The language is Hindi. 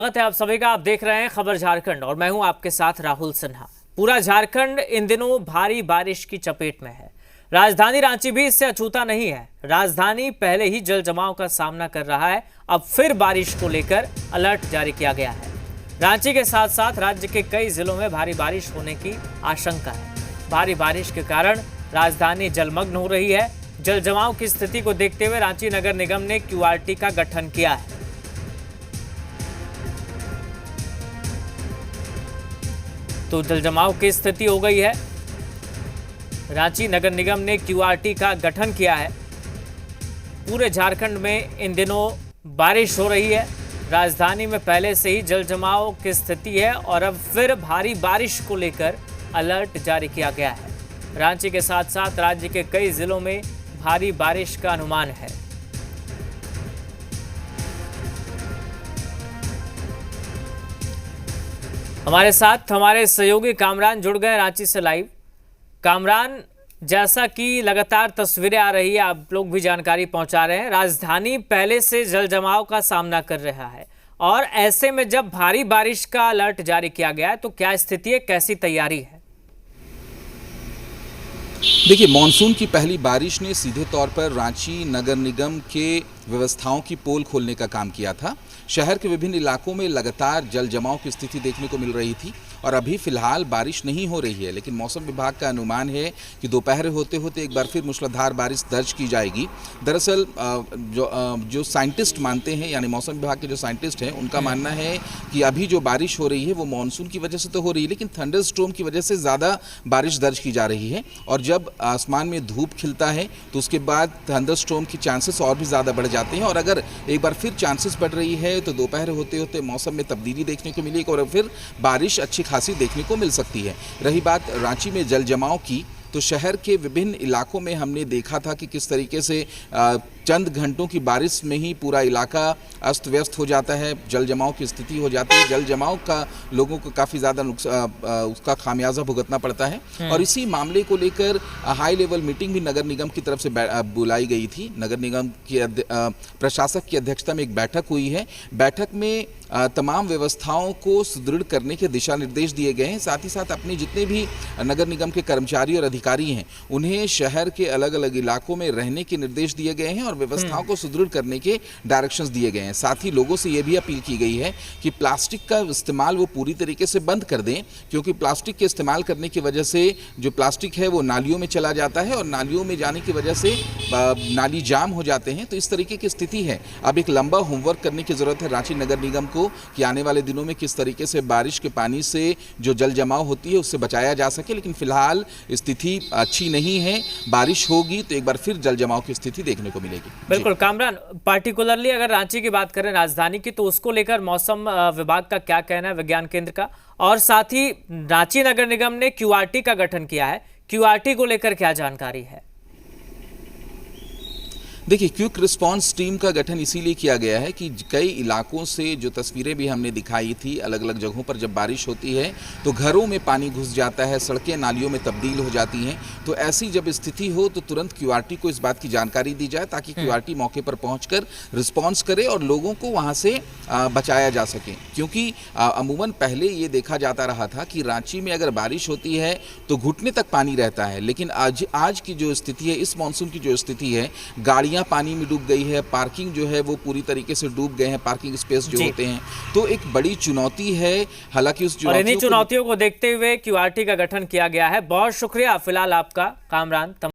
स्वागत है आप सभी का। आप देख रहे हैं खबर झारखंड और मैं हूं आपके साथ राहुल सिन्हा। पूरा झारखंड इन दिनों भारी बारिश की चपेट में है। राजधानी रांची भी इससे अछूता नहीं है। राजधानी पहले ही जल जमाव का सामना कर रहा है। अब फिर बारिश को लेकर अलर्ट जारी किया गया है। रांची के साथ साथ राज्य के कई जिलों में भारी बारिश होने की आशंका है। भारी बारिश के कारण राजधानी जलमग्न हो रही है। जल जमाव की स्थिति को देखते हुए रांची नगर निगम ने क्यूआरटी का गठन किया है। तो जल जमाव की स्थिति हो गई है। रांची नगर निगम ने क्यूआरटी का गठन किया है। पूरे झारखंड में इन दिनों बारिश हो रही है। राजधानी में पहले से ही जल जमाव की स्थिति है और अब फिर भारी बारिश को लेकर अलर्ट जारी किया गया है। रांची के साथ साथ राज्य के कई जिलों में भारी बारिश का अनुमान है। हमारे साथ हमारे सहयोगी कामरान जुड़ गए रांची से लाइव। कामरान, जैसा कि लगातार तस्वीरें आ रही है, आप लोग भी जानकारी पहुंचा रहे हैं, राजधानी पहले से जल जमाव का सामना कर रहा है और ऐसे में जब भारी बारिश का अलर्ट जारी किया गया है तो क्या स्थिति है, कैसी तैयारी है? देखिए, मानसून की पहली बारिश ने सीधे तौर पर रांची नगर निगम के व्यवस्थाओं की पोल खोलने का काम किया था। शहर के विभिन्न इलाकों में लगातार जल जमाव की स्थिति देखने को मिल रही थी और अभी फिलहाल बारिश नहीं हो रही है, लेकिन मौसम विभाग का अनुमान है कि दोपहर होते होते एक बार फिर मूसलाधार बारिश दर्ज की जाएगी। दरअसल जो साइंटिस्ट मानते हैं, यानी मौसम विभाग के जो साइंटिस्ट हैं, उनका मानना है कि अभी जो बारिश हो रही है वो मानसून की वजह से तो हो रही है, लेकिन थंडर स्टॉर्म की वजह से ज़्यादा बारिश दर्ज की जा रही है और जब आसमान में धूप खिलता है तो उसके बाद थंडर स्टॉर्म की चांसेस और भी ज़्यादा बढ़ जाते हैं और अगर एक बार फिर चांसेस बढ़ रही है तो दोपहर होते होते मौसम में तब्दीली देखने को मिलेगी और फिर बारिश अच्छी खासी देखने को मिल सकती है। रही बात रांची में जल जमाव की, तो शहर के विभिन्न इलाकों में हमने देखा था कि किस तरीके से चंद घंटों की बारिश में ही पूरा इलाका अस्त व्यस्त हो जाता है, जल जमाव की स्थिति हो जाती है। जल जमाव का लोगों को काफ़ी ज़्यादा उसका खामियाजा भुगतना पड़ता है और इसी मामले को लेकर हाई लेवल मीटिंग भी नगर निगम की तरफ से बुलाई गई थी। नगर निगम की प्रशासक की अध्यक्षता में एक बैठक हुई है। बैठक में तमाम व्यवस्थाओं को सुदृढ़ करने के दिशा निर्देश दिए गए हैं। साथ ही साथ अपने जितने भी नगर निगम के कर्मचारी और अधिकारी हैं, उन्हें शहर के अलग अलग इलाकों में रहने के निर्देश दिए गए हैं और व्यवस्थाओं को सुदृढ़ करने के डायरेक्शंस दिए गए हैं। साथ ही लोगों से यह भी अपील की गई है कि प्लास्टिक का इस्तेमाल वो पूरी तरीके से बंद कर दें, क्योंकि प्लास्टिक के इस्तेमाल करने की वजह से जो प्लास्टिक है वो नालियों में चला जाता है और नालियों में जाने की वजह से नाली जाम हो जाते हैं। तो इस तरीके की स्थिति है। अब एक लंबा होमवर्क करने की जरूरत है रांची नगर निगम को कि आने वाले दिनों में किस तरीके से बारिश के पानी से जो जल जमाव होती है उससे बचाया जा सके, लेकिन फिलहाल स्थिति अच्छी नहीं है। बारिश होगी तो एक बार फिर जल जमाव की स्थिति देखने को मिलेगी। बिल्कुल कामरान, पार्टिकुलरली अगर रांची की बात करें, राजधानी की, तो उसको लेकर मौसम विभाग का क्या कहना है, विज्ञान केंद्र का? और साथ ही रांची नगर निगम ने क्यूआरटी का गठन किया है, क्यूआरटी को लेकर क्या जानकारी है? देखिए, क्विक रिस्पांस टीम का गठन इसीलिए किया गया है कि कई इलाकों से जो तस्वीरें भी हमने दिखाई थी, अलग अलग जगहों पर जब बारिश होती है तो घरों में पानी घुस जाता है, सड़कें नालियों में तब्दील हो जाती हैं। तो ऐसी जब स्थिति हो तो तुरंत क्यूआरटी को इस बात की जानकारी दी जाए ताकि क्यूआरटी मौके पर पहुंचकर रिस्पांस करे और लोगों को वहां से बचाया जा सके। क्योंकि अमूमन पहले ये देखा जाता रहा था कि रांची में अगर बारिश होती है तो घुटने तक पानी रहता है, लेकिन आज की जो स्थिति है, इस मानसून की जो स्थिति है, गाड़ियाँ पानी में डूब गई है, पार्किंग जो है वो पूरी तरीके से डूब गए हैं, पार्किंग स्पेस जो होते हैं, तो एक बड़ी चुनौती है। हालांकि उस चुनौतियों को देखते हुए क्यूआरटी का गठन किया गया है। बहुत शुक्रिया फिलहाल आपका कामरान।